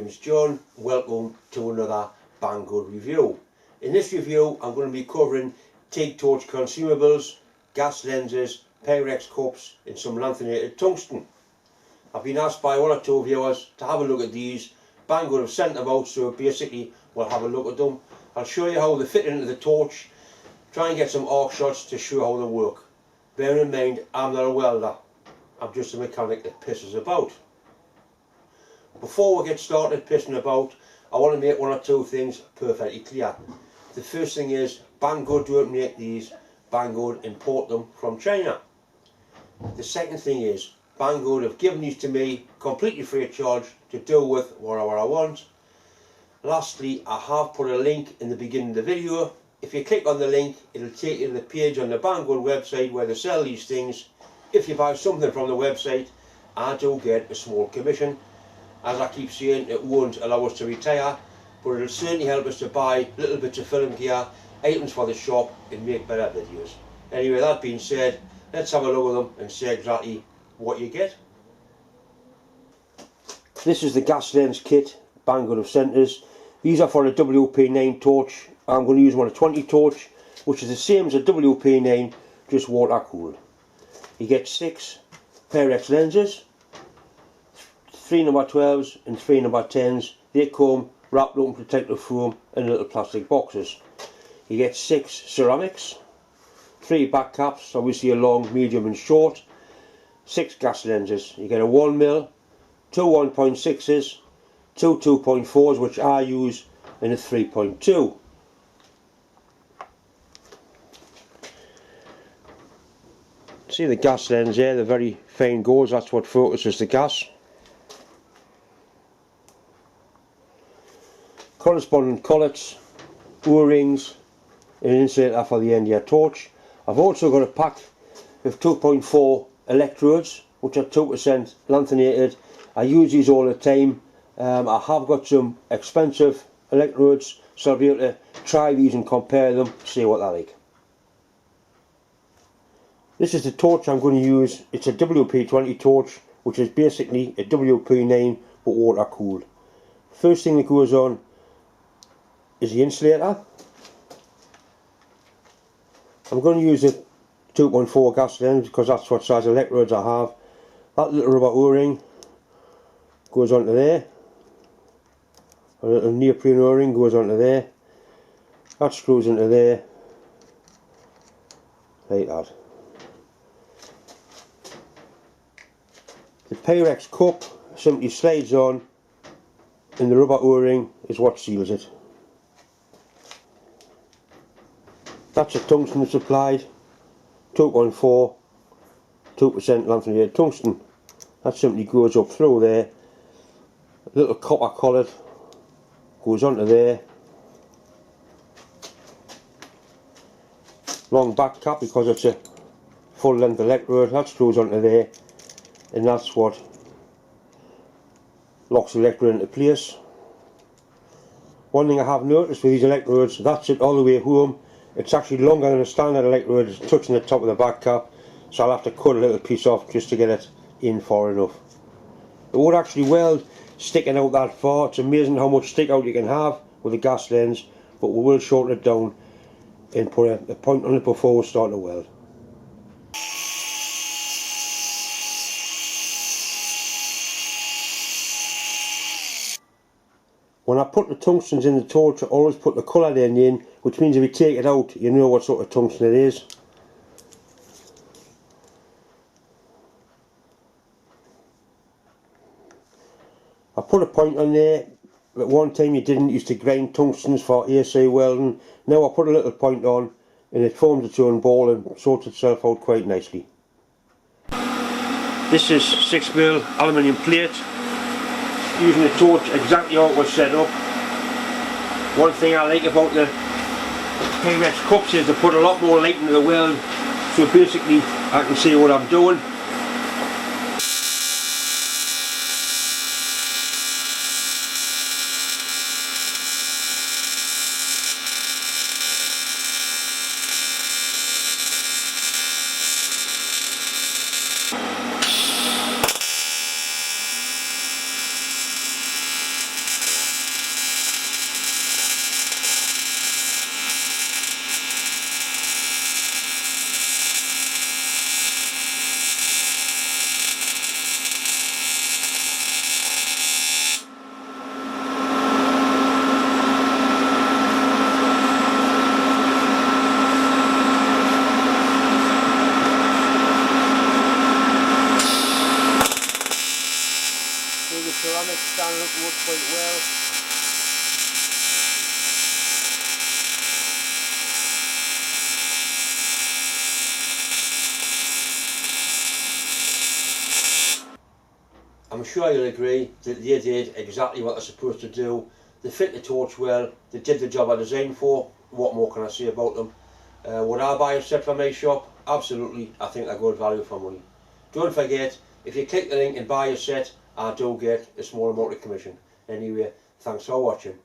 name's John. Welcome to another Banggood review. In this review I'm going to be covering TIG torch consumables, gas lenses, Pyrex cups and some lanthanated tungsten. I've been asked by one or two viewers to have a look at these. Banggood have sent them out, so basically we'll have a look at them. I'll show you how they fit into the torch, try and get some arc shots to show how they work. Bear in mind, I'm not a welder, I'm just a mechanic that pisses about. Before we get started pissing about, I want to make one or two things perfectly clear. The first thing is, Banggood don't make these, Banggood import them from China. The second thing is, Banggood have given these to me completely free of charge to do with whatever I want. Lastly, I have put a link in the beginning of the video. If you click on the link, it'll take you to the page on the Banggood website where they sell these things. If you buy something from the website, I do get a small commission. As I keep saying, it won't allow us to retire, but it'll certainly help us to buy little bits of film gear, items for the shop and make better videos. Anyway, that being said, let's have a look at them and see exactly what you get. This is the gas lens kit Banggood have sent us. These are for a WP9 torch. I'm going to use one a 20 torch, which is the same as a WP9, just water cooled. You get 6 Pyrex lenses, 3 number 12s and 3 number 10s. They come wrapped up in protective foam in little plastic boxes. You get 6 ceramics, 3 back caps, obviously a long, medium and short, 6 gas lenses. You get a 1mm, 2 1.6s, 2 2.4s which I use, and a 3.2. See the gas lens there, the very fine gauge, that's what focuses the gas. Corresponding collets, O-rings and an insulator for the end of your torch. I've also got a pack of 2.4 electrodes which are 2% lanthanated. I use these all the time. I have got some expensive electrodes, so I'll be able to try these and compare them, see what they're like. This is the torch I'm going to use. It's a WP20 torch, which is basically a WP9 but water cooled. First thing that goes on is the insulator. I'm going to use a 2.4 gas lens because that's what size electrodes I have. That little rubber O-ring goes onto there. A little neoprene O-ring goes onto there. That screws into there, like that. The Pyrex cup simply slides on and the rubber O-ring is what seals it. That's a tungsten that's applied, 2.4, 2% lanthanated tungsten. That simply goes up through there. A little copper collet goes onto there. Long back cap because it's a full length electrode, that screws onto there, and that's what locks the electrode into place. One thing I have noticed with these electrodes, that's it all the way home. It's actually longer than a standard electrode, it's touching the top of the back cap, so I'll have to cut a little piece off just to get it in far enough. It won't actually weld sticking out that far. It's amazing how much stick out you can have with a gas lens, but we will shorten it down and put a point on it before we start to weld. When I put the tungstens in the torch, I always put the colour then in, which means if you take it out, you know what sort of tungsten it is. I put a point on there. At one time you didn't used to grind tungstens for ASA welding. Now I put a little point on and it forms its own ball and sorts itself out quite nicely. This is 6mm aluminium plate. Using the torch exactly how it was set up. One thing I like about the Pyrex cups is they put a lot more light into the weld, so basically I can see what I'm doing. works quite well. I'm sure you'll agree that they did exactly what they're supposed to do. They fit the torch well, they did the job I designed for. What more can I say about them? Would I buy a set from my shop? Absolutely, I think they're good value for money. Don't forget, if you click the link and buy a set, I do get a small amount of commission. Anyway, thanks for watching.